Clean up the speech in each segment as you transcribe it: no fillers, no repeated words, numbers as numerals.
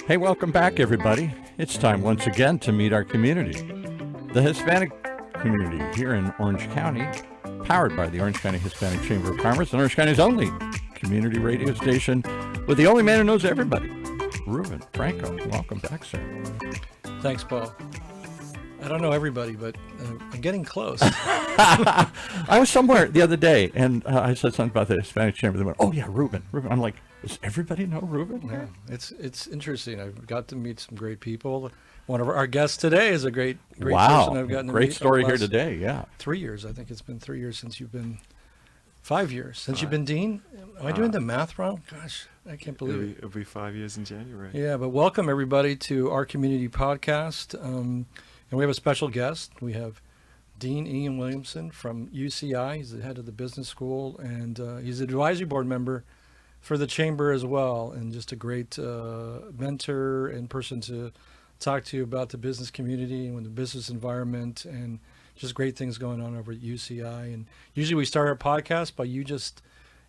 Hey, welcome back, everybody. It's time once again to meet our community, the Hispanic community here in Orange County, powered by the Orange County Hispanic Chamber of Commerce and Orange County's only community radio station with the only man who knows everybody, Ruben Franco. Welcome back, sir. Thanks, Paul. I don't know everybody, but I'm getting close. I was somewhere the other day, and I said something about the Hispanic Chamber. They went, "Oh yeah, Ruben." I'm like, does everybody know Ruben? Yeah, it's interesting. I've got to meet some great people. One of our guests today is a great person I've gotten to meet. Great story here today. Yeah, 3 years. I think it's been 3 years since you've been. 5 years since you've been dean. Am I doing the math wrong? Gosh, I can't believe it. It'll be 5 years in January. Yeah, but welcome everybody to our community podcast. And we have a special guest. We have Dean Ian Williamson from UCI. He's the head of the business school, and he's an advisory board member for the chamber as well, and just a great mentor and person to talk to you about the business community and the business environment, and just great things going on over at UCI. And usually we start our podcast by you just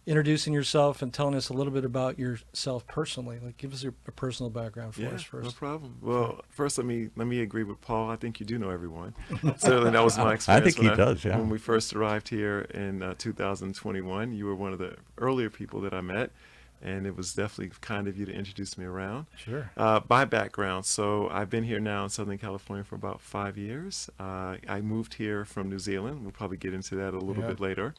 introducing yourself and telling us a little bit about yourself personally. Like, give us a personal background for us first. No problem. Well, first let me agree with Paul. I think you do know everyone. Certainly that was my experience. I think he does, yeah. When we first arrived here in 2021, you were one of the earlier people that I met, and it was definitely kind of you to introduce me around. Sure. My background, so I've been here now in Southern California for about 5 years. I moved here from New Zealand. We'll probably get into that a little bit later.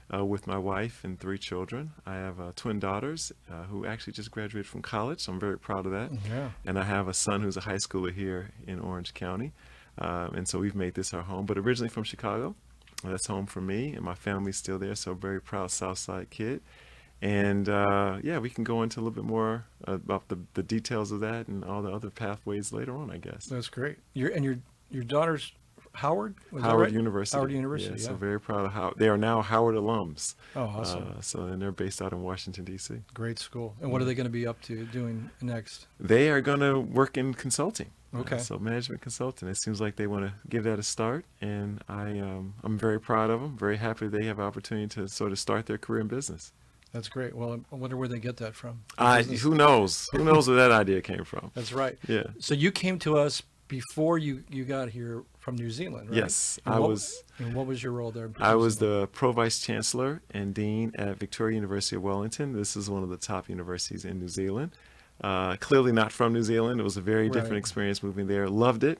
With my wife and 3 children. I have twin daughters who actually just graduated from college, so I'm very proud of that. Yeah. And I have a son who's a high schooler here in Orange County. And so we've made this our home, but originally from Chicago. That's home for me, and my family's still there, so very proud Southside kid. And we can go into a little bit more about the details of that and all the other pathways later on, I guess. That's great. Your daughter's Howard? Howard University. Howard University, yeah. So very proud of how they are now Howard alums. Oh, awesome. And they're based out in Washington, D.C. Great school. And what are they going to be up to doing next? They are going to work in consulting. Okay. So management consulting. It seems like they want to give that a start, and I'm very proud of them. Very happy they have an opportunity to sort of start their career in business. That's great. Well, I wonder where they get that from. Who knows? Who knows where that idea came from? That's right. Yeah. So you came to us before you got here from New Zealand, right? Yes, And what was your role there? I was the Pro-Vice Chancellor and Dean at Victoria University of Wellington. This is one of the top universities in New Zealand. Clearly not from New Zealand. It was a very different experience moving there. Loved it.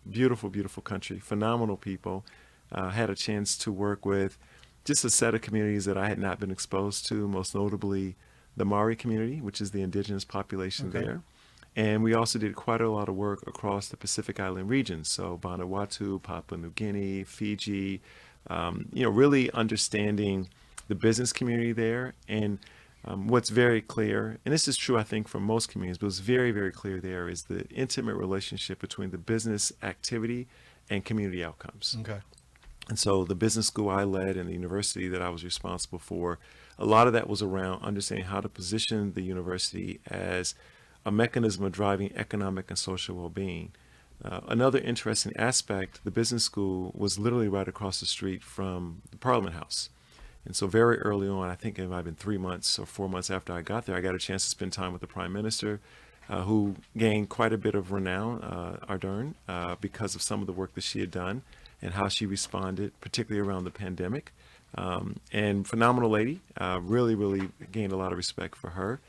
Beautiful, beautiful country. Phenomenal people. Had a chance to work with just a set of communities that I had not been exposed to, most notably the Maori community, which is the indigenous population there. And we also did quite a lot of work across the Pacific Island regions, so Vanuatu, Papua New Guinea, Fiji, really understanding the business community there. And what's very clear, and this is true, I think, for most communities, but what's very, very clear there is the intimate relationship between the business activity and community outcomes. Okay. And so the business school I led and the university that I was responsible for, a lot of that was around understanding how to position the university as a mechanism of driving economic and social well-being. Another interesting aspect, the business school was literally right across the street from the Parliament House. And so very early on, I think it might have been 3 months or 4 months after I got there, I got a chance to spend time with the Prime Minister, who gained quite a bit of renown, Ardern, because of some of the work that she had done and how she responded, particularly around the pandemic. And phenomenal lady, really, really gained a lot of respect for her.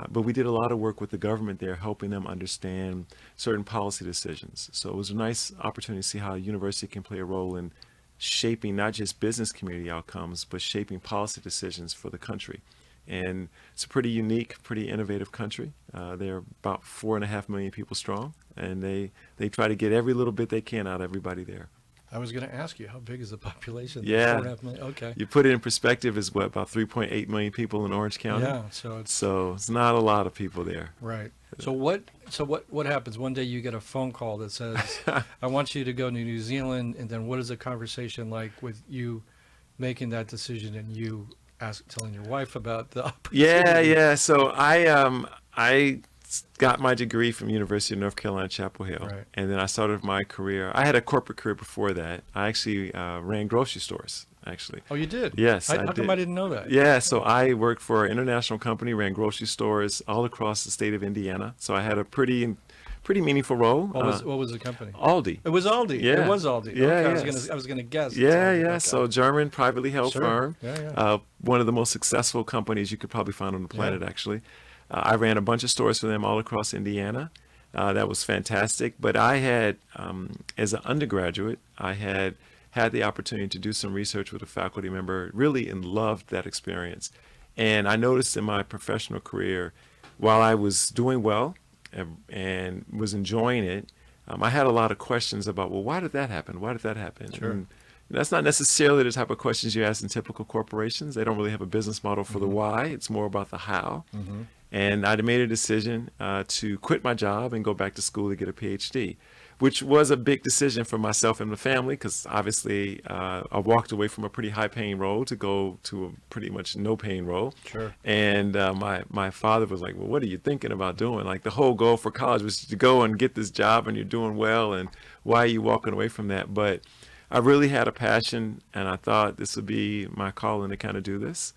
But we did a lot of work with the government there, helping them understand certain policy decisions. So it was a nice opportunity to see how a university can play a role in shaping not just business community outcomes, but shaping policy decisions for the country. And it's a pretty unique, pretty innovative country. They're about 4.5 million people strong, and they try to get every little bit they can out of everybody there. I was going to ask you, how big is the population? Yeah. 4.5 million? Okay. You put it in perspective, is what, about 3.8 million people in Orange County? Yeah. So it's not a lot of people there. Right. So what happens? One day you get a phone call that says, I want you to go to New Zealand, and then what is the conversation like with you making that decision and you telling your wife about the opportunity? Yeah. So I got my degree from University of North Carolina, Chapel Hill. Right. And then I started my career. I had a corporate career before that. I actually ran grocery stores actually. Oh, you did? Yes, I How did. come I didn't know that? Yeah, so I worked for an international company, ran grocery stores all across the state of Indiana. So I had a pretty meaningful role. What was the company? Aldi. It was Aldi. Yeah. It was Aldi. Yeah, okay, yes. I was gonna guess. It's Yeah, Aldi. yeah. Okay. So German privately held Sure. firm. Yeah. One of the most successful companies you could probably find on the planet, actually. I ran a bunch of stores for them all across Indiana. That was fantastic. But I had, as an undergraduate, I had the opportunity to do some research with a faculty member, really, and loved that experience. And I noticed in my professional career, while I was doing well and was enjoying it, I had a lot of questions about, well, why did that happen? Why did that happen? Sure. And that's not necessarily the type of questions you ask in typical corporations. They don't really have a business model for the why. It's more about the how. And I made a decision to quit my job and go back to school to get a PhD, which was a big decision for myself and the family, because obviously I walked away from a pretty high-paying role to go to a pretty much no-paying role. Sure. And my father was like, well, what are you thinking about doing? Like, the whole goal for college was to go and get this job, and you're doing well, and why are you walking away from that? But I really had a passion, and I thought this would be my calling to kind of do this.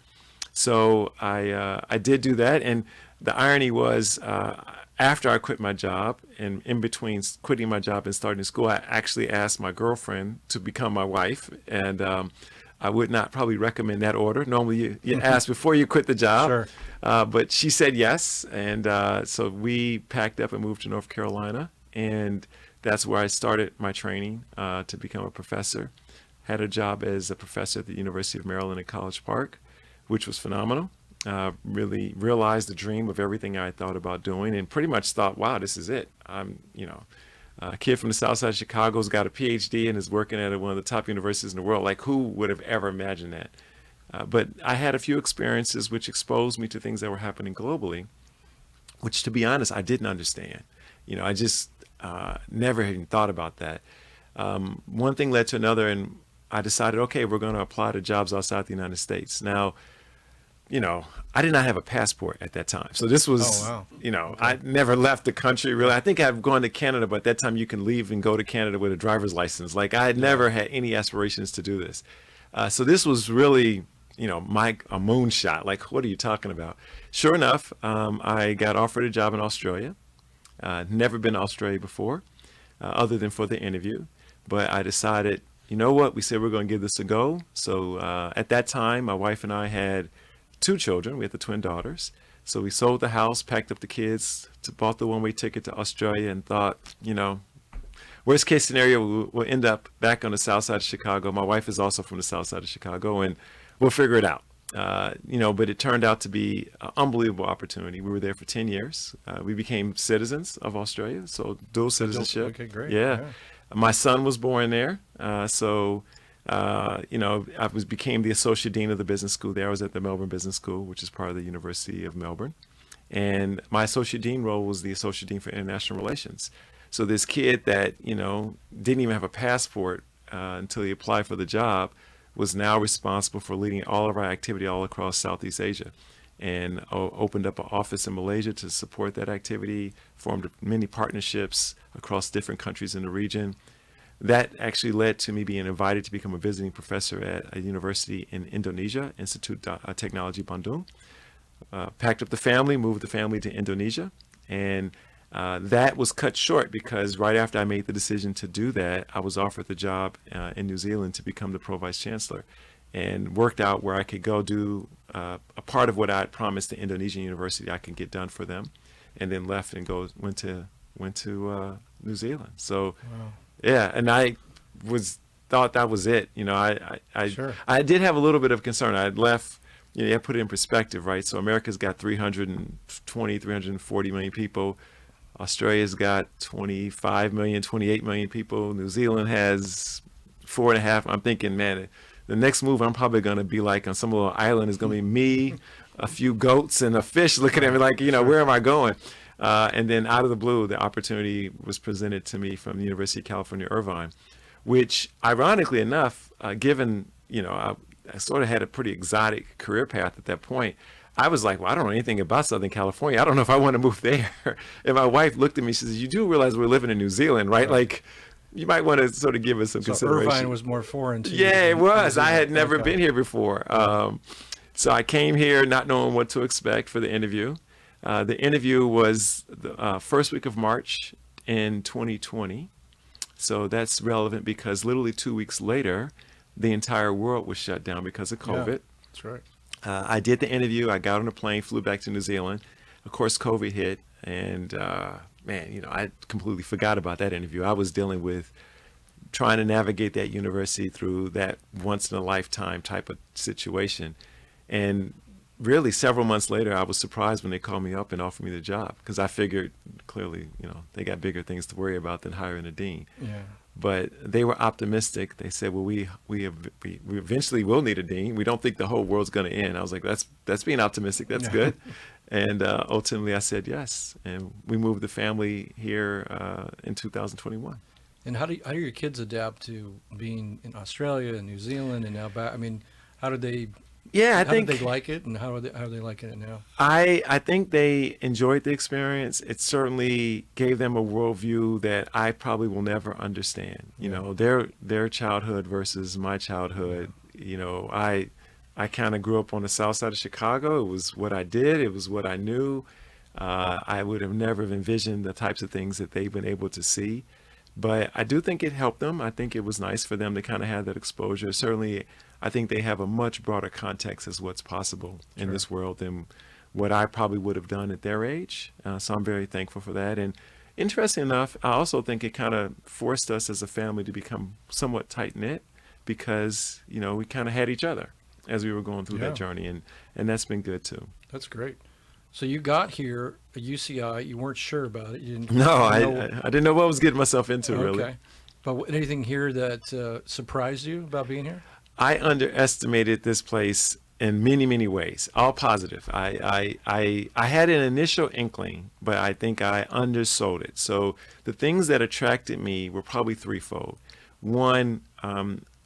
So I did do that, and the irony was, after I quit my job, and in between quitting my job and starting school, I actually asked my girlfriend to become my wife, and I would not probably recommend that order. Normally, you ask before you quit the job, Sure. But she said yes, and so we packed up and moved to North Carolina, and that's where I started my training to become a professor. Had a job as a professor at the University of Maryland at College Park, which was phenomenal. Really realized the dream of everything I thought about doing, and pretty much thought, wow, this is it. I'm, a kid from the south side of Chicago's got a PhD and is working at one of the top universities in the world. Like, who would have ever imagined that? But I had a few experiences which exposed me to things that were happening globally, which, to be honest, I didn't understand. I just never even thought about that. One thing led to another, and I decided, okay, we're going to apply to jobs outside the United States. Now, I did not have a passport at that time. So this was, Oh, wow. I never left the country, really. I think I've gone to Canada, but at that time you can leave and go to Canada with a driver's license. Like, I had never had any aspirations to do this. So this was really, a moonshot. Like, what are you talking about? Sure enough, I got offered a job in Australia. Never been to Australia before, other than for the interview. But I decided, you know what? We said we're going to give this a go. So at that time, my wife and I had 2 children. We had the twin daughters. So we sold the house, packed up the kids, bought the one-way ticket to Australia, and thought, worst case scenario, we'll end up back on the south side of Chicago. My wife is also from the south side of Chicago, and we'll figure it out. But it turned out to be an unbelievable opportunity. We were there for 10 years. We became citizens of Australia, so dual citizenship. Okay, great. Yeah. My son was born there, I became the associate dean of the business school there. I was at the Melbourne Business School, which is part of the University of Melbourne. And my associate dean role was the associate dean for international relations. So this kid that, didn't even have a passport until he applied for the job was now responsible for leading all of our activity all across Southeast Asia, and opened up an office in Malaysia to support that activity, formed many partnerships across different countries in the region. That actually led to me being invited to become a visiting professor at a university in Indonesia, Institute of Technology Bandung. Packed up the family, moved the family to Indonesia, and that was cut short because right after I made the decision to do that, I was offered the job in New Zealand to become the Pro-Vice Chancellor, and worked out where I could go do a part of what I had promised the Indonesian university I could get done for them, and then left and went to New Zealand. So. Wow. Yeah, and I thought that was it. Sure. I did have a little bit of concern. I had left, I put it in perspective, right? So America's got 340 million people. Australia's got 25 million, 28 million people. New Zealand has 4.5. I'm thinking, man, the next move I'm probably going to be like on some little island is going to be me, a few goats, and a fish looking at me like, where am I going? And then out of the blue, the opportunity was presented to me from the University of California, Irvine, which ironically enough, given, I sort of had a pretty exotic career path at that point. I was like, well, I don't know anything about Southern California. I don't know if I want to move there. And my wife looked at me, she says, you do realize we're living in New Zealand, right? Like, you might want to sort of give us some So consideration. Irvine was more foreign to you. Yeah, it than was. New I had Zealand. never Okay. been here before. So I came here not knowing what to expect for the interview. The interview was the first week of March in 2020. So that's relevant because literally 2 weeks later, the entire world was shut down because of COVID. Yeah, that's right. I did the interview. I got on a plane, flew back to New Zealand. Of course, COVID hit. And man, I completely forgot about that interview. I was dealing with trying to navigate that university through that once in a lifetime type of situation. And really several months later, I was surprised when they called me up and offered me the job because I figured clearly, they got bigger things to worry about than hiring a dean. Yeah. But they were optimistic. They said, well, we eventually will need a dean. We don't think the whole world's going to end. I was like, that's being optimistic. That's good. And ultimately I said yes. And we moved the family here in 2021. And how do your kids adapt to being in Australia and New Zealand and now back? I mean, how did they? Yeah, I how think did they like it, and how are they liking it now? I think they enjoyed the experience. It certainly gave them a worldview that I probably will never understand. Their childhood versus my childhood. I kind of grew up on the south side of Chicago. It was what I did. It was what I knew. I would have never envisioned the types of things that they've been able to see. But I do think it helped them. I think it was nice for them to kind of have that exposure. Certainly, I think they have a much broader context as what's possible in this world than what I probably would have done at their age. So I'm very thankful for that. And interesting enough, I also think it kind of forced us as a family to become somewhat tight-knit because, we kind of had each other as we were going through that journey. And that's been good too. That's great. So you got here at UCI. You weren't sure about it. You didn't. No, I know. didn't know what I was getting myself into, really. Okay. But anything here that surprised you about being here? I underestimated this place in many, many ways, all positive. I had an initial inkling, but I think I undersold it. So the things that attracted me were probably threefold. One,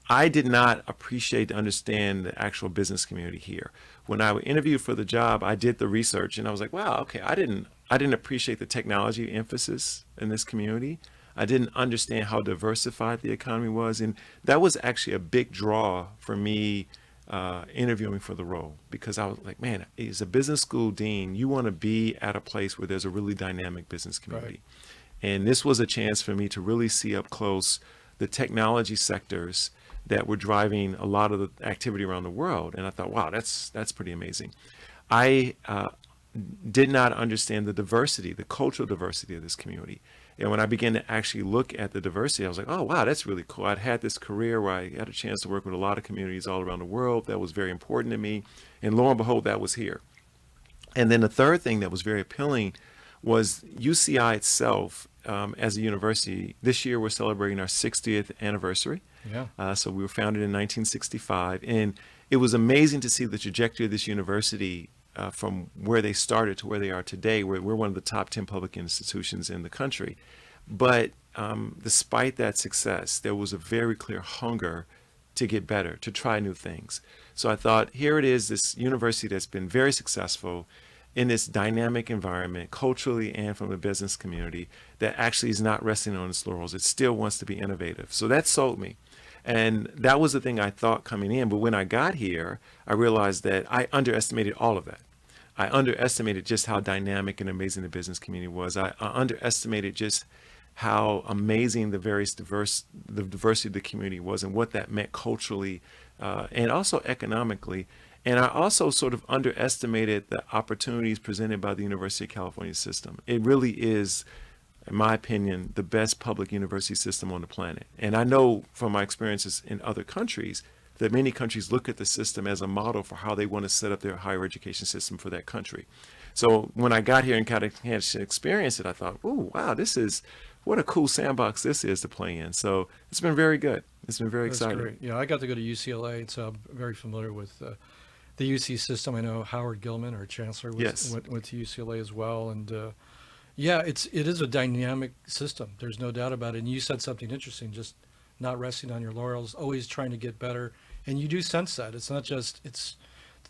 I did not appreciate to understand the actual business community here. When I interviewed for the job, I did the research and I was like, wow, okay, I didn't appreciate the technology emphasis in this community. I didn't understand how diversified the economy was. And that was actually a big draw for me interviewing for the role, because I was like, man, as a business school dean, you want to be at a place where there's a really dynamic business community. Right. And this was a chance for me to really see up close the technology sectors that were driving a lot of the activity around the world. And I thought, wow, that's pretty amazing. I did not understand the diversity, the cultural diversity of this community. And when I began to actually look at the diversity, I was like, oh, wow, that's really cool. I'd had this career where I had a chance to work with a lot of communities all around the world. That was very important to me. And lo and behold, that was here. And then the third thing that was very appealing was UCI itself as a university. This year, we're celebrating our 60th anniversary. Yeah. So we were founded in 1965. And it was amazing to see the trajectory of this university from where they started to where they are today. We're one of the top 10 public institutions in the country. But despite that success, there was a very clear hunger to get better, to try new things. So I thought, here it is, this university that's been very successful in this dynamic environment, culturally and from the business community, that actually is not resting on its laurels. It still wants to be innovative. So that sold me. And that was the thing I thought coming in. But when I got here, I realized that I underestimated all of that. I underestimated just how dynamic and amazing the business community was. I underestimated just how amazing the diversity of the community was and what that meant culturally and also economically. And I also sort of underestimated the opportunities presented by the University of California system. It really is, in my opinion, the best public university system on the planet. And I know from my experiences in other countries that many countries look at the system as a model for how they want to set up their higher education system for that country. So when I got here and kind of had to experience it, I thought, oh, wow, what a cool sandbox this is to play in. So it's been very good. It's been very exciting. Great. Yeah, I got to go to UCLA, so I'm very familiar with the UC system. I know Howard Gilman, our chancellor, went to UCLA as well. And yeah, it is a dynamic system. There's no doubt about it. And you said something interesting, just not resting on your laurels, always trying to get better. And you do sense that. It's not just, it's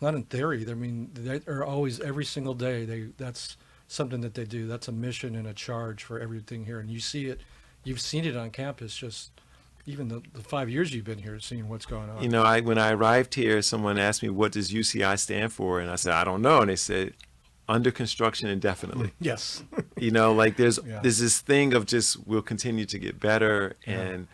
not in theory. I mean, they are always, every single day, that's something that they do. That's a mission and a charge for everything here. And you see it you've seen it on campus, just even the 5 years you've been here, seeing what's going on. You know, when I arrived here, someone asked me, what does UCI stand for? And I said, I don't know. And they said, under construction indefinitely. Yes. You know, like there's Yeah. this thing of just we'll continue to get better. Yeah. And,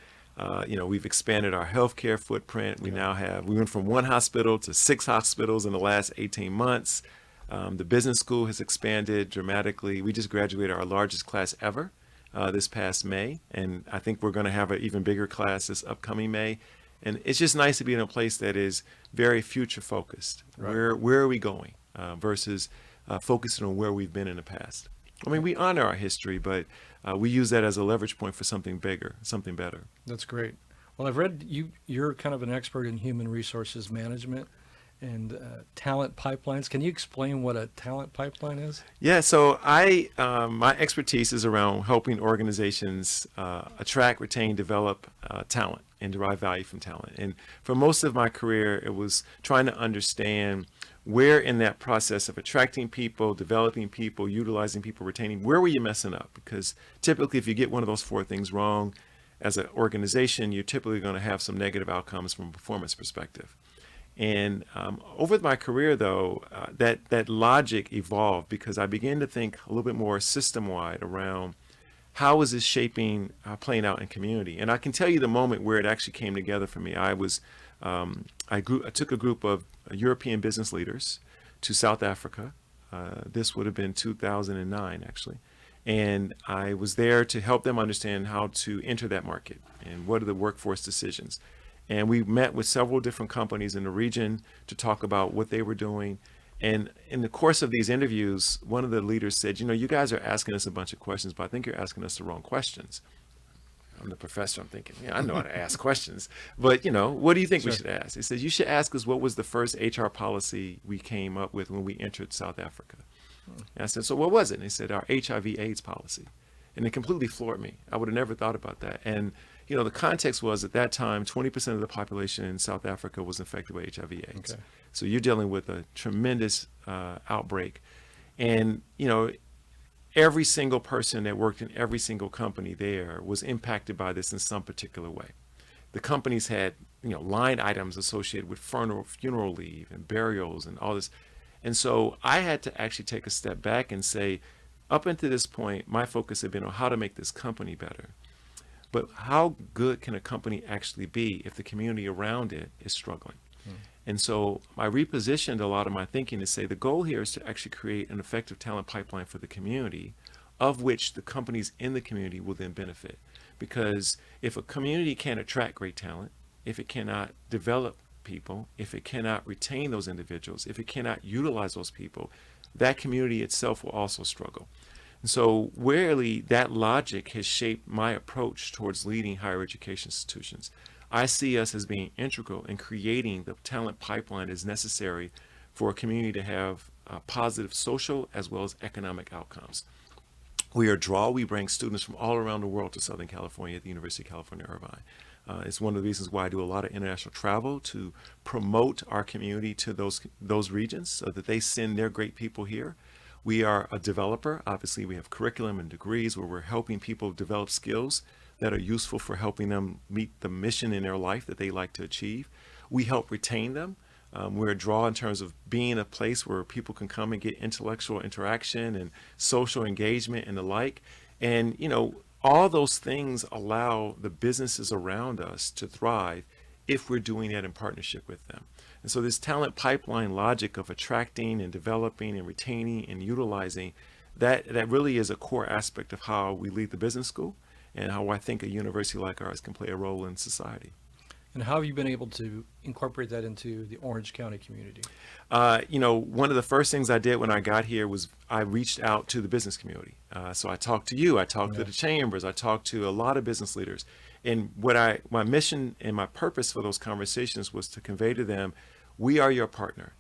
you know, we've expanded our healthcare footprint. We went from 1 hospital to 6 hospitals in the last 18 months. The business school has expanded dramatically. We just graduated our largest class ever this past May. And I think we're going to have an even bigger class this upcoming May. And it's just nice to be in a place that is very future focused. Right. Where are we going versus focusing on where we've been in the past. I mean, we honor our history, but we use that as a leverage point for something bigger, something better. That's great. Well, I've read you're kind of an expert in human resources management and talent pipelines. Can you explain what a talent pipeline is? Yeah, so my expertise is around helping organizations attract, retain, develop talent and derive value from talent. And for most of my career, it was trying to understand where in that process of attracting people, developing people, utilizing people, retaining, where were you messing up? Because typically if you get one of those 4 things wrong as an organization, you're typically going to have some negative outcomes from a performance perspective. And over my career, though, that logic evolved because I began to think a little bit more system-wide around how is this shaping, playing out in community. And I can tell you the moment where it actually came together for me. I took a group of European business leaders to South Africa. This would have been 2009, actually. And I was there to help them understand how to enter that market and what are the workforce decisions. And we met with several different companies in the region to talk about what they were doing. And in the course of these interviews, one of the leaders said, you know, you guys are asking us a bunch of questions, but I think you're asking us the wrong questions. I'm the professor. I'm thinking, yeah, I know how to ask questions. But, you know, what do you think we should ask? He says, you should ask us what was the first HR policy we came up with when we entered South Africa. And I said, so what was it? And he said, our HIV/AIDS policy. And it completely floored me. I would have never thought about that. And, you know, the context was at that time, 20% of the population in South Africa was infected with HIV/AIDS. Okay. So you're dealing with a tremendous outbreak. And, you know, every single person that worked in every single company there was impacted by this in some particular way. The companies had, you know, line items associated with funeral leave and burials and all this. And so I had to actually take a step back and say, up until this point, my focus had been on how to make this company better. But how good can a company actually be if the community around it is struggling? And so I repositioned a lot of my thinking to say the goal here is to actually create an effective talent pipeline for the community, of which the companies in the community will then benefit. Because if a community can't attract great talent, if it cannot develop people, if it cannot retain those individuals, if it cannot utilize those people, that community itself will also struggle. And so really that logic has shaped my approach towards leading higher education institutions. I see us as being integral in creating the talent pipeline as necessary for a community to have positive social as well as economic outcomes. We are a draw. We bring students from all around the world to Southern California at the University of California, Irvine. It's one of the reasons why I do a lot of international travel to promote our community to those regions so that they send their great people here. We are a developer. Obviously, we have curriculum and degrees where we're helping people develop skills that are useful for helping them meet the mission in their life that they like to achieve. We help retain them. We're a draw in terms of being a place where people can come and get intellectual interaction and social engagement and the like. And, you know, all those things allow the businesses around us to thrive if we're doing that in partnership with them. And so this talent pipeline logic of attracting and developing and retaining and utilizing, that really is a core aspect of how we lead the business school and how I think a university like ours can play a role in society. And how have you been able to incorporate that into the Orange County community? You know, one of the first things I did when I got here was I reached out to the business community. So I talked to you, I talked to the chambers, I talked to a lot of business leaders. And my mission and my purpose for those conversations was to convey to them, we are your partner.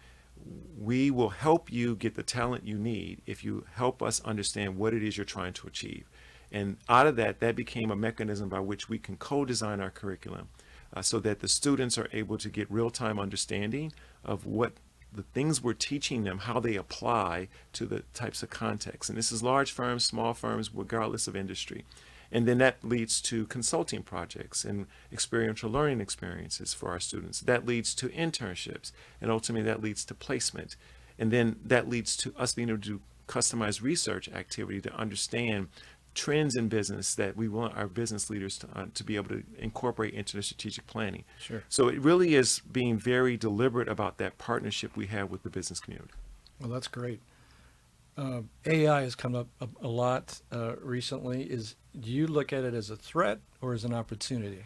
We will help you get the talent you need if you help us understand what it is you're trying to achieve. And out of that became a mechanism by which we can co-design our curriculum so that the students are able to get real-time understanding of what the things we're teaching them, how they apply to the types of contexts. And this is large firms, small firms, regardless of industry. And then that leads to consulting projects and experiential learning experiences for our students. That leads to internships, and ultimately that leads to placement. And then that leads to us being able to do customized research activity to understand trends in business that we want our business leaders to be able to incorporate into their strategic planning. Sure. So it really is being very deliberate about that partnership we have with the business community. Well, that's great. AI has come up a lot recently. Do you look at it as a threat or as an opportunity?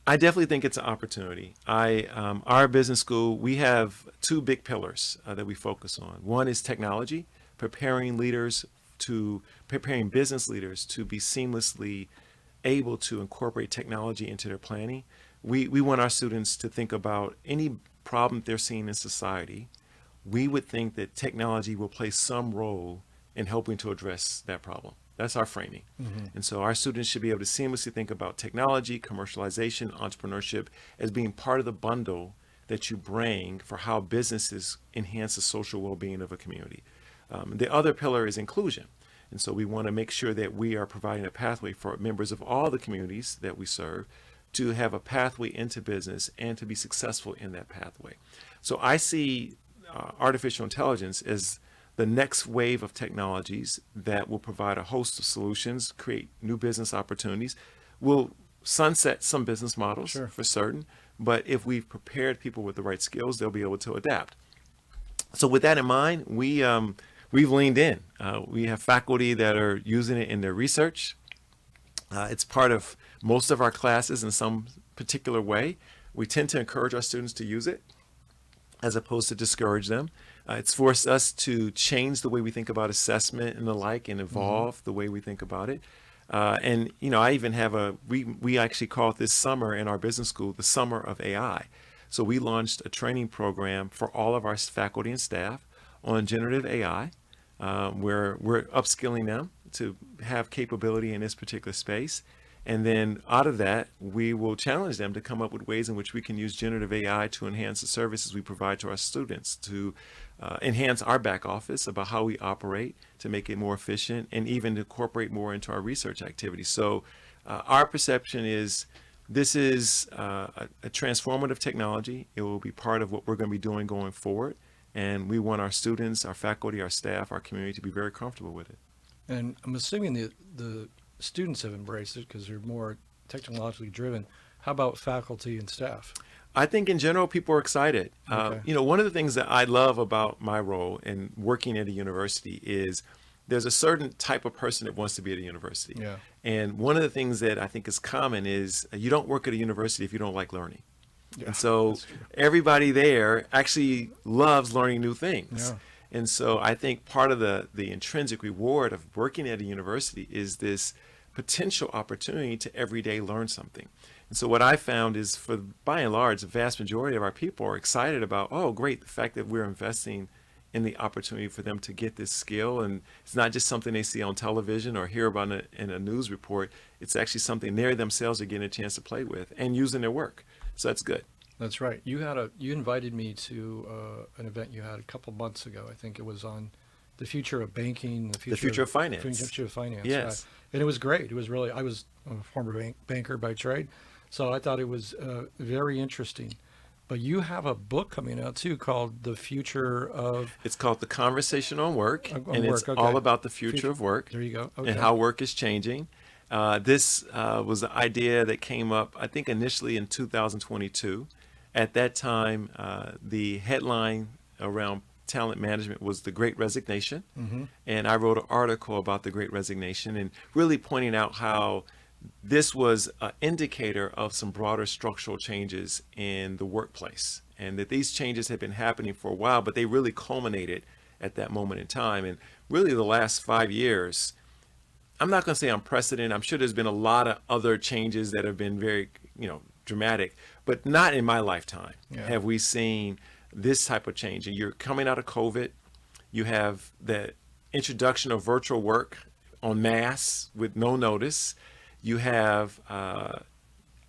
I definitely think it's an opportunity. Our business school, we have two big pillars that we focus on. One is technology, preparing business leaders to be seamlessly able to incorporate technology into their planning. We want our students to think about any problem they're seeing in society. We would think that technology will play some role in helping to address that problem. That's our framing. Mm-hmm. And so our students should be able to seamlessly think about technology, commercialization, entrepreneurship as being part of the bundle that you bring for how businesses enhance the social well-being of a community. The other pillar is inclusion. And so we want to make sure that we are providing a pathway for members of all the communities that we serve to have a pathway into business and to be successful in that pathway. So I see artificial intelligence as the next wave of technologies that will provide a host of solutions, create new business opportunities, will sunset some business models. Sure. For certain, but if we've prepared people with the right skills, they'll be able to adapt. So with that in mind, we've leaned in. We have faculty that are using it in their research. It's part of most of our classes in some particular way. We tend to encourage our students to use it as opposed to discourage them. It's forced us to change the way we think about assessment and the like, and evolve the way we think about it. And I even have we actually call it this summer in our business school the Summer of AI. So we launched a training program for all of our faculty and staff on generative AI, where we're upskilling them to have capability in this particular space. And then out of that, we will challenge them to come up with ways in which we can use generative AI to enhance the services we provide to our students, to enhance our back office about how we operate, to make it more efficient, and even to incorporate more into our research activities. So our perception is this is a transformative technology. It will be part of what we're going to be doing going forward. And we want our students, our faculty, our staff, our community to be very comfortable with it. And I'm assuming the students have embraced it because they're more technologically driven. How about faculty and staff? I think in general, people are excited. Okay. One of the things that I love about my role in working at a university is there's a certain type of person that wants to be at a university. Yeah. And one of the things that I think is common is you don't work at a university if you don't like learning. Yeah, and so everybody there actually loves learning new things. Yeah. And so I think part of the intrinsic reward of working at a university is this potential opportunity to every day learn something. And so what I found is, for by and large, the vast majority of our people are excited about, oh, great, the fact that we're investing in the opportunity for them to get this skill. And it's not just something they see on television or hear about in a news report. It's actually something they themselves are getting a chance to play with and use in their work. So that's good. That's right. You invited me to an event you had a couple months ago. I think it was on the future of banking, the future of finance. The future of finance. Yes. And it was great. It was really, I was a former banker by trade, so I thought it was very interesting. But you have a book coming out too called The Future of... It's called The Conversation on Work, it's all about the future of work. There you go. Okay. And how work is changing. This was the idea that came up, I think, initially in 2022. At that time, the headline around talent management was The Great Resignation. Mm-hmm. And I wrote an article about the Great Resignation and really pointing out how this was an indicator of some broader structural changes in the workplace, and that these changes had been happening for a while, but they really culminated at that moment in time. And really the last 5 years, I'm not going to say unprecedented. I'm sure there's been a lot of other changes that have been very, dramatic, but not in my lifetime have we seen this type of change. And you're coming out of COVID. You have the introduction of virtual work en masse with no notice. You have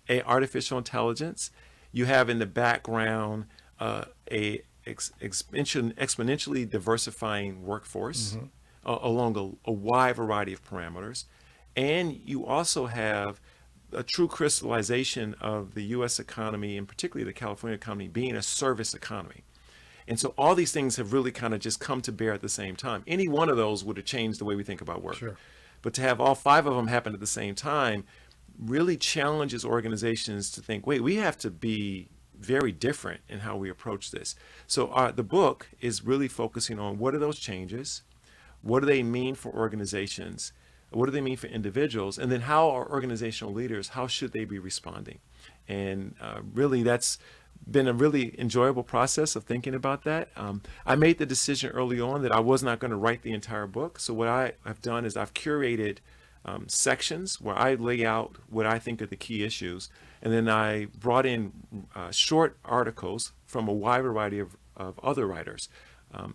artificial intelligence. You have in the background a exponentially diversifying workforce along a wide variety of parameters. and you also have a true crystallization of the U.S. economy, and particularly the California economy, being a service economy. And so all these things have really kind of just come to bear at the same time. Any one of those would have changed the way we think about work. Sure. But to have all five of them happen at the same time really challenges organizations to think, wait, we have to be very different in how we approach this. So the book is really focusing on what are those changes, what do they mean for organizations, what do they mean for individuals, and then how are organizational leaders, how should they be responding? And really that's been a really enjoyable process of thinking about that. I made the decision early on that I was not going to write the entire book. So what I have done is I've curated sections where I lay out what I think are the key issues. And then I brought in short articles from a wide variety of other writers,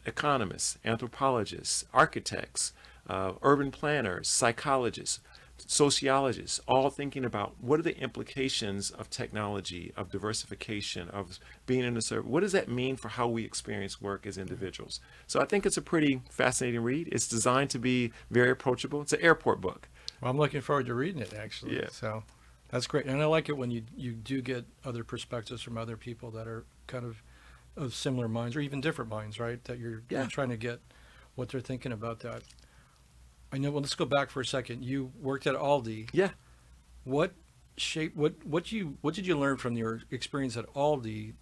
economists, anthropologists, architects, urban planners, psychologists, sociologists, all thinking about what are the implications of technology, of diversification, of being in a service. What does that mean for how we experience work as individuals? So I think it's a pretty fascinating read. It's designed to be very approachable. It's an airport book. Well, I'm looking forward to reading it, actually. Yeah. So that's great. And I like it when you do get other perspectives from other people that are kind of similar minds or even different minds, right? That you're trying to get what they're thinking about that. I know. Well, let's go back for a second. You worked at Aldi. Yeah. What did you learn from your experience at Aldi,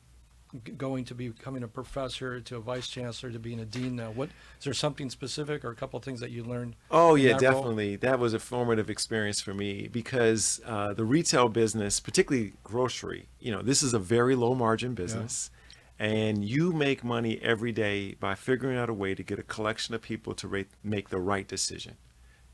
going to becoming a professor, to a vice chancellor, to being a dean now? Is there something specific or a couple of things that you learned? Oh yeah, that role? definitely. That was a formative experience for me because the retail business, particularly grocery, this is a very low margin business. Yeah. And you make money every day by figuring out a way to get a collection of people to make the right decision.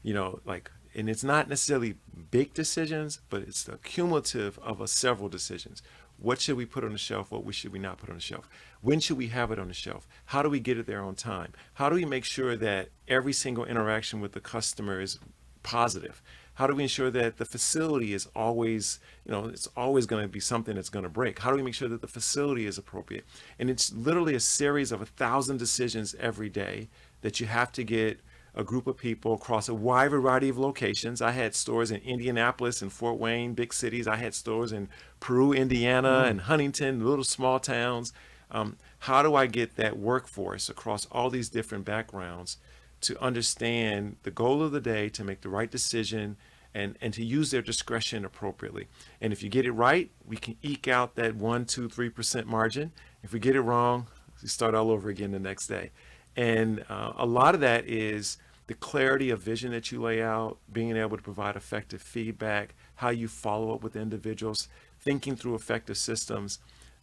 And it's not necessarily big decisions, but it's the cumulative of several decisions. What should we put on the shelf? What should we not put on the shelf? When should we have it on the shelf? How do we get it there on time? How do we make sure that every single interaction with the customer is positive? How do we ensure that the facility is always, it's always going to be something that's going to break? How do we make sure that the facility is appropriate? And it's literally a series of 1,000 decisions every day that you have to get a group of people across a wide variety of locations. I had stores in Indianapolis and Fort Wayne, big cities. I had stores in Peru, Indiana, and Huntington, little small towns. How do I get that workforce across all these different backgrounds to understand the goal of the day, to make the right decision, and to use their discretion appropriately? And if you get it right, we can eke out that 1%, 2%, 3% margin. If we get it wrong, we start all over again the next day. And a lot of that is the clarity of vision that you lay out, being able to provide effective feedback, how you follow up with individuals, thinking through effective systems,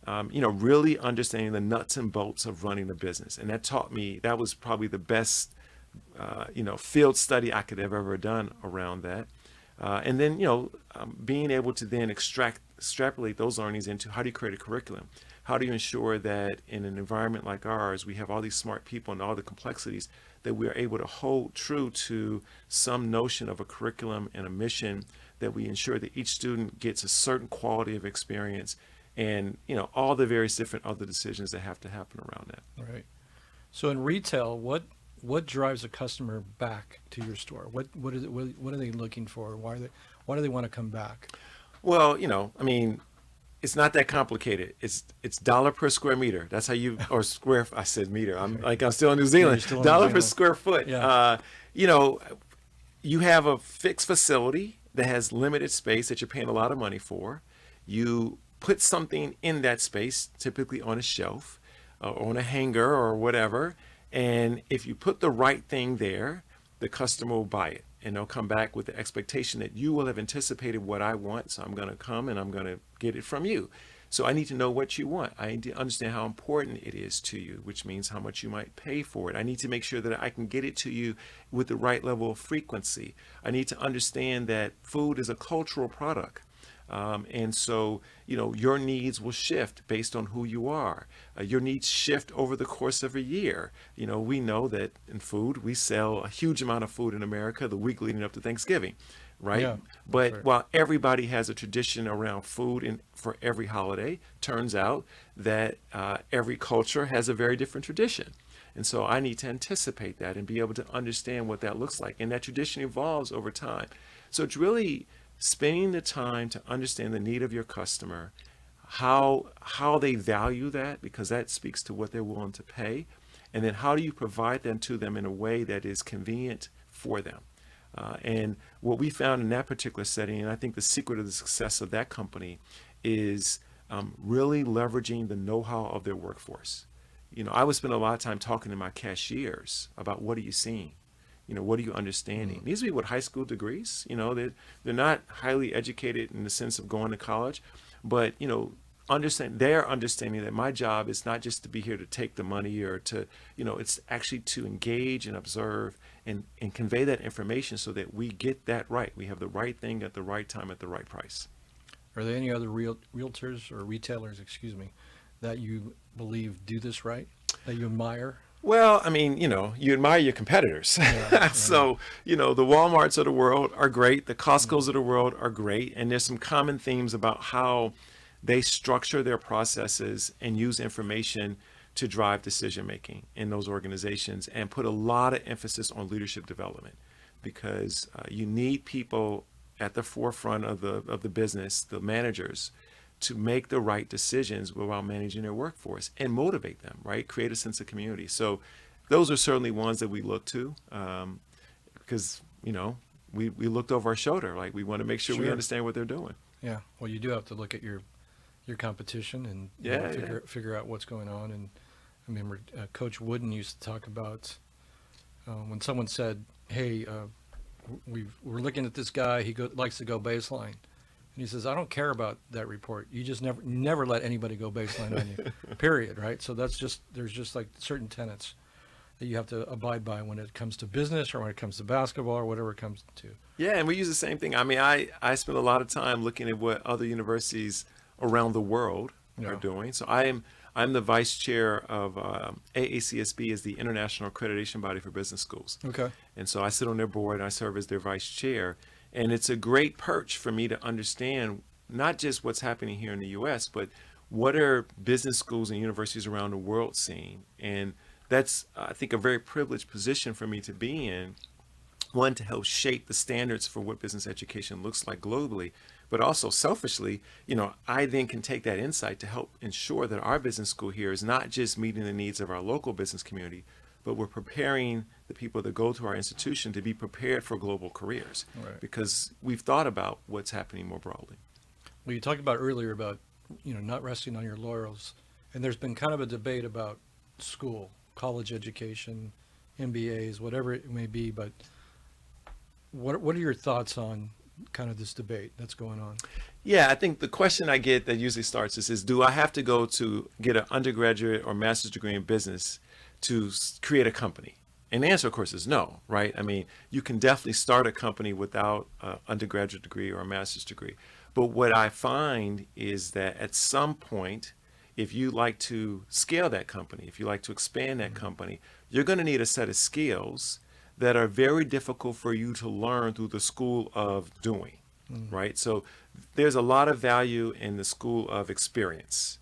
really understanding the nuts and bolts of running a business. And that taught me, that was probably the best, field study I could have ever done around that. And then, being able to then extrapolate those learnings into how do you create a curriculum? How do you ensure that in an environment like ours, we have all these smart people and all the complexities, that we are able to hold true to some notion of a curriculum and a mission, that we ensure that each student gets a certain quality of experience, and, all the various different other decisions that have to happen around that. Right. So in retail, what drives a customer back to your store? What are they looking for? Why do they want to come back? Well, it's not that complicated. It's dollar per square meter. That's how or square. I said meter. I'm still in New Zealand. Dollar per square foot. Yeah. You have a fixed facility that has limited space that you're paying a lot of money for. You put something in that space, typically on a shelf or on a hanger or whatever. And if you put the right thing there, the customer will buy it. And they'll come back with the expectation that you will have anticipated what I want. So I'm going to come and I'm going to get it from you. So I need to know what you want. I need to understand how important it is to you, which means how much you might pay for it. I need to make sure that I can get it to you with the right level of frequency. I need to understand that food is a cultural product. And so, your needs will shift based on who you are. Your needs shift over the course of a year. We know that in food, we sell a huge amount of food in America the week leading up to Thanksgiving, right? Yeah, but right. While everybody has a tradition around food and for every holiday, turns out that every culture has a very different tradition. And so I need to anticipate that and be able to understand what that looks like. And that tradition evolves over time. So it's really spending the time to understand the need of your customer, how they value that, because that speaks to what they're willing to pay, and then how do you provide them to them in a way that is convenient for them. And what we found in that particular setting, and I think the secret of the success of that company, is really leveraging the know-how of their workforce. I would spend a lot of time talking to my cashiers about, what are you seeing? What are you understanding? These people with high school degrees, they're not highly educated in the sense of going to college, but, they're understanding that my job is not just to be here to take the money or to, it's actually to engage and observe and convey that information so that we get that right. We have the right thing at the right time at the right price. Are there any other realtors or retailers, that you believe do this right, that you admire? Well, I mean, you admire your competitors. Yeah. So, the Walmarts of the world are great. The Costcos of the world are great. And there's some common themes about how they structure their processes and use information to drive decision making in those organizations, and put a lot of emphasis on leadership development, because you need people at the forefront of the business, the managers, to make the right decisions while managing their workforce and motivate them, right? Create a sense of community. So those are certainly ones that we look to, because, we looked over our shoulder. Like, we want to make sure we understand what they're doing. Yeah. Well, you do have to look at your competition and figure out what's going on. And I remember Coach Wooden used to talk about when someone said, hey, we're looking at this guy, he likes to go baseline. And he says, I don't care about that report. You just never let anybody go baseline on you, period, right? So there's just like certain tenets that you have to abide by when it comes to business, or when it comes to basketball, or whatever it comes to. Yeah, and we use the same thing. I mean, I spend a lot of time looking at what other universities around the world are doing. So I'm the vice chair of AACSB, is the International Accreditation Body for Business Schools. Okay. And so I sit on their board, and I serve as their vice chair. And it's a great perch for me to understand not just what's happening here in the U.S., but what are business schools and universities around the world seeing. And that's, I think, a very privileged position for me to be in. One, to help shape the standards for what business education looks like globally, but also selfishly, I then can take that insight to help ensure that our business school here is not just meeting the needs of our local business community, but we're preparing the people that go to our institution to be prepared for global careers, because we've thought about what's happening more broadly. Well, you talked about earlier about, not resting on your laurels, and there's been kind of a debate about school, college education, MBAs, whatever it may be, but what are your thoughts on kind of this debate that's going on? Yeah, I think the question I get that usually starts is do I have to go to get an undergraduate or master's degree in business to create a company? And the answer, of course, is no, right? I mean, you can definitely start a company without an undergraduate degree or a master's degree. But what I find is that at some point, if you like to scale that company, if you like to expand that company, you're going to need a set of skills that are very difficult for you to learn through the school of doing, right? So there's a lot of value in the school of experience.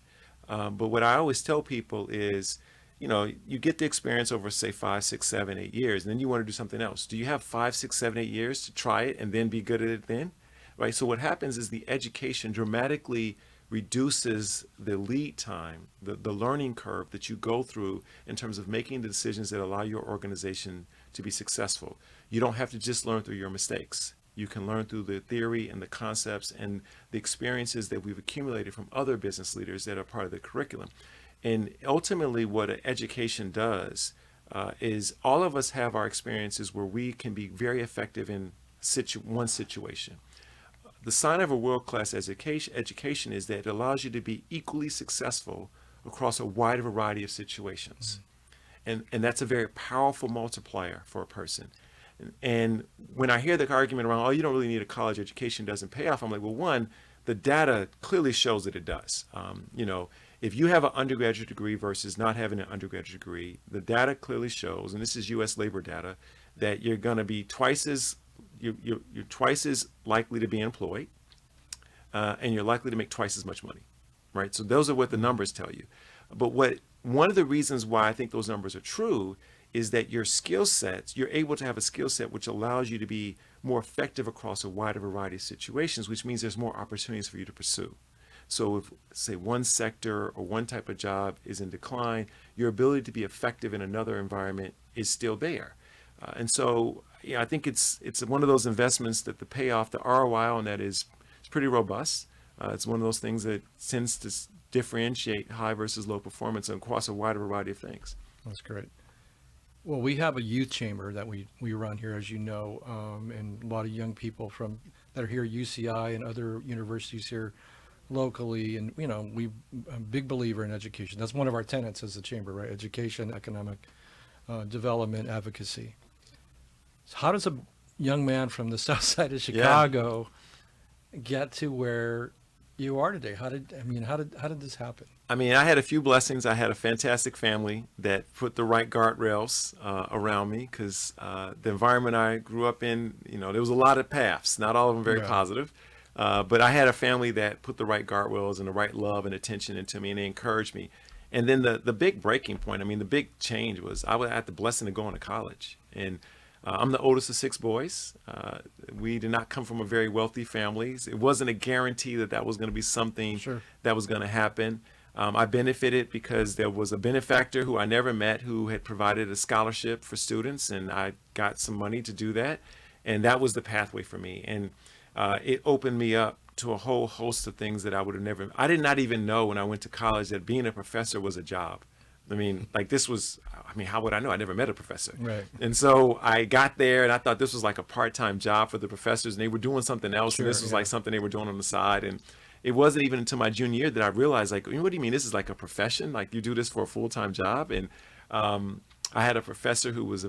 But what I always tell people is, you get the experience over, say, 5, 6, 7, 8 years, and then you want to do something else. Do you have 5, 6, 7, 8 years to try it and then be good at it then? Right? So what happens is the education dramatically reduces the lead time, the learning curve that you go through in terms of making the decisions that allow your organization to be successful. You don't have to just learn through your mistakes. You can learn through the theory and the concepts and the experiences that we've accumulated from other business leaders that are part of the curriculum. And ultimately what an education does is all of us have our experiences where we can be very effective in one situation. The sign of a world-class education is that it allows you to be equally successful across a wide variety of situations. And that's a very powerful multiplier for a person. And when I hear the argument around, you don't really need a college education, doesn't pay off, I'm like, well, one, the data clearly shows that it does. If you have an undergraduate degree versus not having an undergraduate degree, the data clearly shows, and this is U.S. labor data, that you're going to be you're twice as likely to be employed, and you're likely to make twice as much money, right? So those are what the numbers tell you. But one of the reasons why I think those numbers are true is that your skill sets, you're able to have a skill set which allows you to be more effective across a wider variety of situations, which means there's more opportunities for you to pursue. So if, say, one sector or one type of job is in decline, your ability to be effective in another environment is still there. And so, I think it's one of those investments that the payoff, the ROI on that is pretty robust. It's one of those things that tends to differentiate high versus low performance across a wider variety of things. That's great. Well, we have a youth chamber that we run here, as you know, and a lot of young people that are here at UCI and other universities here locally. And, I'm a big believer in education. That's one of our tenets as a chamber, right? Education, economic development, advocacy. So how does a young man from the south side of Chicago get to where you are today? How did this happen? I had a few blessings. I had a fantastic family that put the right guardrails around me, because the environment I grew up in, there was a lot of paths, not all of them very positive. But I had a family that put the right guardrails and the right love and attention into me, and they encouraged me. And then the big breaking point, the big change was I had the blessing of going to college. And I'm the oldest of 6 boys. We did not come from a very wealthy family. It wasn't a guarantee that was going to be something that was going to happen. I benefited because there was a benefactor who I never met who had provided a scholarship for students, and I got some money to do that. And that was the pathway for me. And it opened me up to a whole host of things that I did not even know when I went to college that being a professor was a job. How would I know? I never met a professor. Right. And so I got there and I thought this was like a part-time job for the professors, and they were doing something else. And this was like something they were doing on the side. And it wasn't even until my junior year that I realized, what do you mean? This is like a profession? Like you do this for a full-time job? And I had a professor who's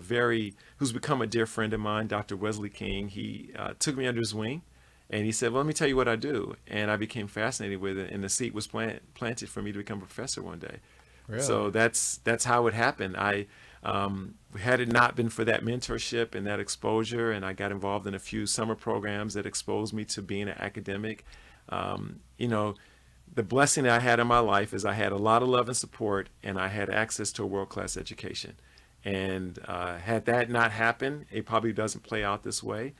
become a dear friend of mine, Dr. Wesley King. He took me under his wing. And he said, well, let me tell you what I do. And I became fascinated with it. And the seed was planted for me to become a professor one day. Really? So that's how it happened. Had it not been for that mentorship and that exposure, and I got involved in a few summer programs that exposed me to being an academic, the blessing that I had in my life is I had a lot of love and support, and I had access to a world-class education. And had that not happened, it probably doesn't play out this way.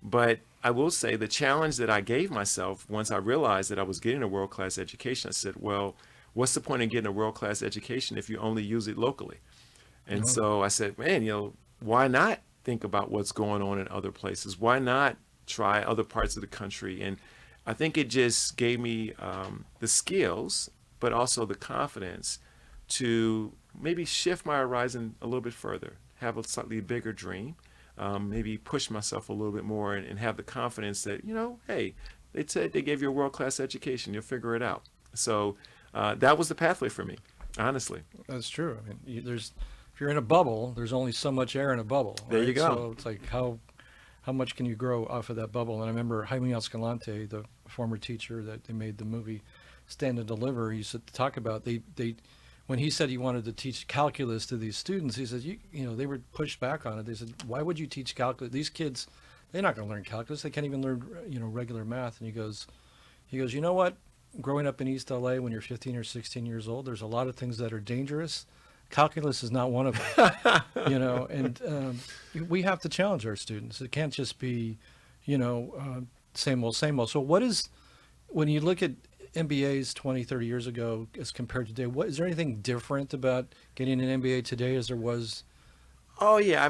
But I will say the challenge that I gave myself once I realized that I was getting a world-class education, I said, well, what's the point in getting a world-class education if you only use it locally? And so I said, man, why not think about what's going on in other places? Why not try other parts of the country? And I think it just gave me the skills, but also the confidence to maybe shift my horizon a little bit further, have a slightly bigger dream, maybe push myself a little bit more, and have the confidence that, hey, they said they gave you a world-class education, you'll figure it out. So that was the pathway for me, honestly. That's true. If you're in a bubble, there's only so much air in a bubble. There you go. So it's like how much can you grow off of that bubble? And I remember Jaime Escalante, the former teacher that they made the movie Stand and Deliver, he used to talk about they when he said he wanted to teach calculus to these students, he said they were pushed back on it. They said, why would you teach calculus? These kids, they're not going to learn calculus. They can't even learn regular math. And he goes, you know what? Growing up in East LA when you're 15 or 16 years old, there's a lot of things that are dangerous. Calculus is not one of them, and we have to challenge our students. It can't just be, same old, same old. So when you look at MBAs 20, 30 years ago as compared to today, is there anything different about getting an MBA today as there was? Oh, yeah.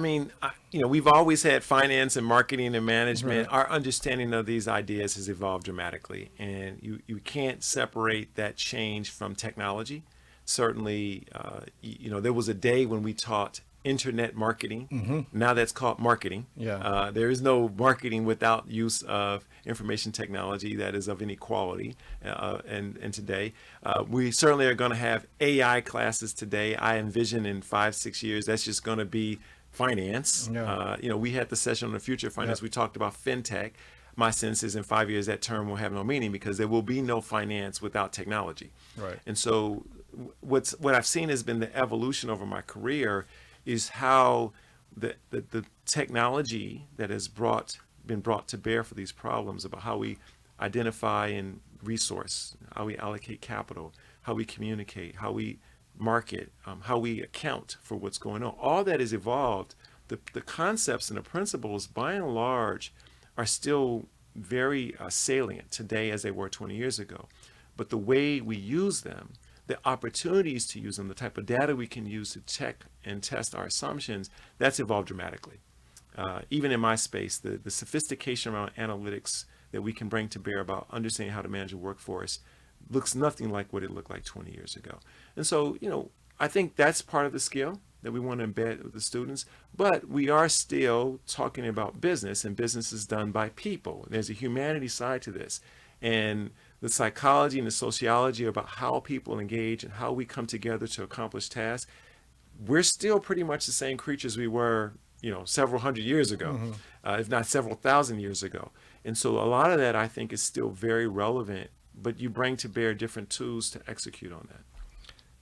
We've always had finance and marketing and management. Right. Our understanding of these ideas has evolved dramatically, and you can't separate that change from technology. Certainly, there was a day when we taught internet marketing. Mm-hmm. Now that's called marketing. Yeah. There is no marketing without use of information technology that is of any quality. And today, we certainly are going to have AI classes today. I envision in 5-6 years, that's just going to be finance. Yeah. We had the session on the future of finance. Yep. We talked about fintech. My sense is in 5 years, that term will have no meaning because there will be no finance without technology. Right. And so what I've seen has been the evolution over my career is how the technology that has been brought to bear for these problems about how we identify and resource, how we allocate capital, how we communicate, how we market, how we account for what's going on. All that has evolved. The concepts and the principles, by and large, are still very salient today as they were 20 years ago. But the way we use them, the opportunities to use them, the type of data we can use to check and test our assumptions, that's evolved dramatically. Even in my space, the sophistication around analytics that we can bring to bear about understanding how to manage a workforce looks nothing like what it looked like 20 years ago. And so, I think that's part of the skill that we want to embed with the students, but we are still talking about business, and business is done by people. There's a humanity side to this, and the psychology and the sociology about how people engage and how we come together to accomplish tasks. We're still pretty much the same creatures we were, several hundred years ago, if not several thousand years ago. And so a lot of that, I think, is still very relevant, but you bring to bear different tools to execute on that.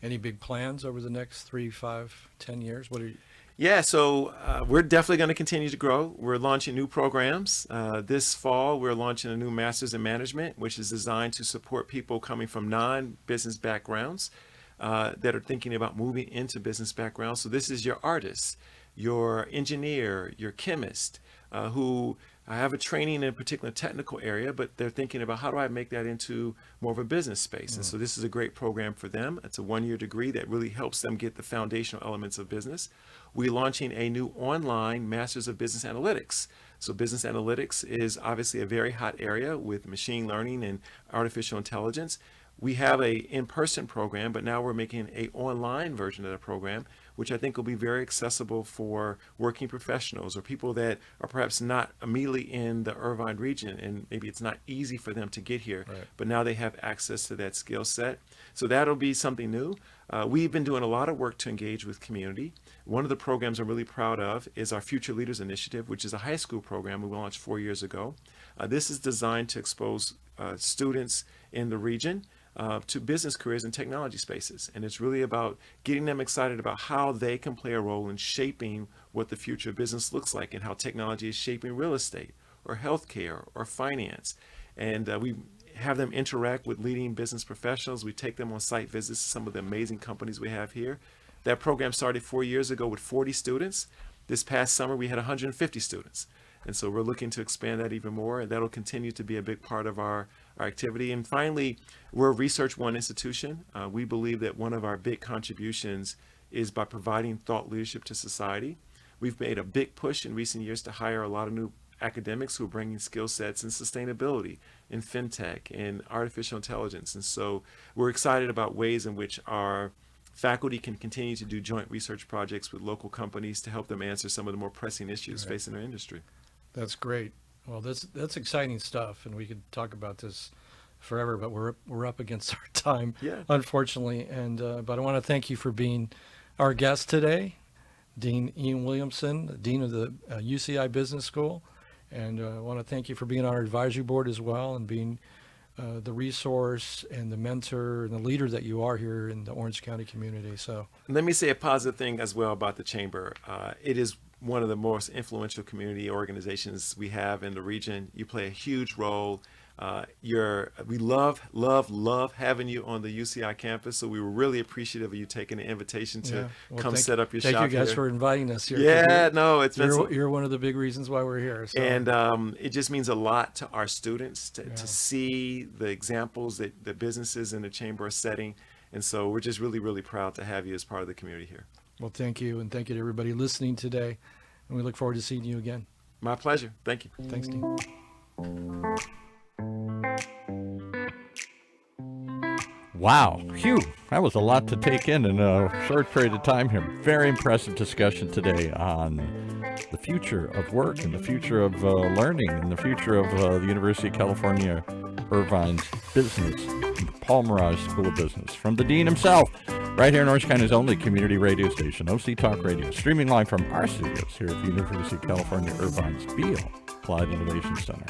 Any big plans over the next 3, 5, 10 years? What are you? Yeah, so we're definitely going to continue to grow. We're launching new programs. This fall, we're launching a new Master's in Management, which is designed to support people coming from non-business backgrounds that are thinking about moving into business backgrounds. So this is your artist, your engineer, your chemist, who have a training in a particular technical area, but they're thinking about how do I make that into more of a business space. And so this is a great program for them. It's a 1-year degree that really helps them get the foundational elements of business. We're launching a new online Masters of Business Analytics. So business analytics is obviously a very hot area with machine learning and artificial intelligence. We have a in-person program, but now we're making an online version of the program, which I think will be very accessible for working professionals or people that are perhaps not immediately in the Irvine region, and maybe it's not easy for them to get here, Right. but now they have access to that skill set. So that'll be something new. We've been doing a lot of work to engage with community. One of the programs I'm really proud of is our Future Leaders Initiative, which is a high school program we launched 4 years ago. This is designed to expose students in the region to business careers in technology spaces. And it's really about getting them excited about how they can play a role in shaping what the future of business looks like and how technology is shaping real estate or healthcare or finance. And we have them interact with leading business professionals. We take them on site visits to some of the amazing companies we have here. That program started 4 years ago with 40 students. This past summer, we had 150 students. And so we're looking to expand that even more, and that'll continue to be a big part of our activity. And finally, we're a Research One institution. We believe that one of our big contributions is by providing thought leadership to society. We've made a big push in recent years to hire a lot of new academics who are bringing skill sets in sustainability, in fintech, in artificial intelligence. And so we're excited about ways in which our faculty can continue to do joint research projects with local companies to help them answer some of the more pressing issues facing their industry. That's great. Well, that's exciting stuff, and we could talk about this forever, but we're up against our time, unfortunately. And but I want to thank you for being our guest today, Dean Ian Williamson, Dean of the UCI Business School, and I want to thank you for being on our advisory board as well, and being the resource and the mentor and the leader that you are here in the Orange County community. So let me say a positive thing as well about the Chamber. It is one of the most influential community organizations we have in the region. You play a huge role. We love having you on the UCI campus. So we were really appreciative of you taking the invitation to come set up your shop here. Thank you guys for inviting us here. You're one of the big reasons why we're here. So. And it just means a lot to our students to see the examples that the businesses in the Chamber are setting. And so we're just really, really proud to have you as part of the community here. Well, thank you. And thank you to everybody listening today. And we look forward to seeing you again. My pleasure. Thank you. Thanks, Dean. Wow. Phew. That was a lot to take in a short period of time here. Very impressive discussion today on the future of work and the future of learning and the future of the University of California, Irvine's business, Paul Merage School of Business. From the Dean himself, right here in Orange County's only community radio station, OC Talk Radio, streaming live from our studios here at the University of California, Irvine's Beale Applied Innovation Center.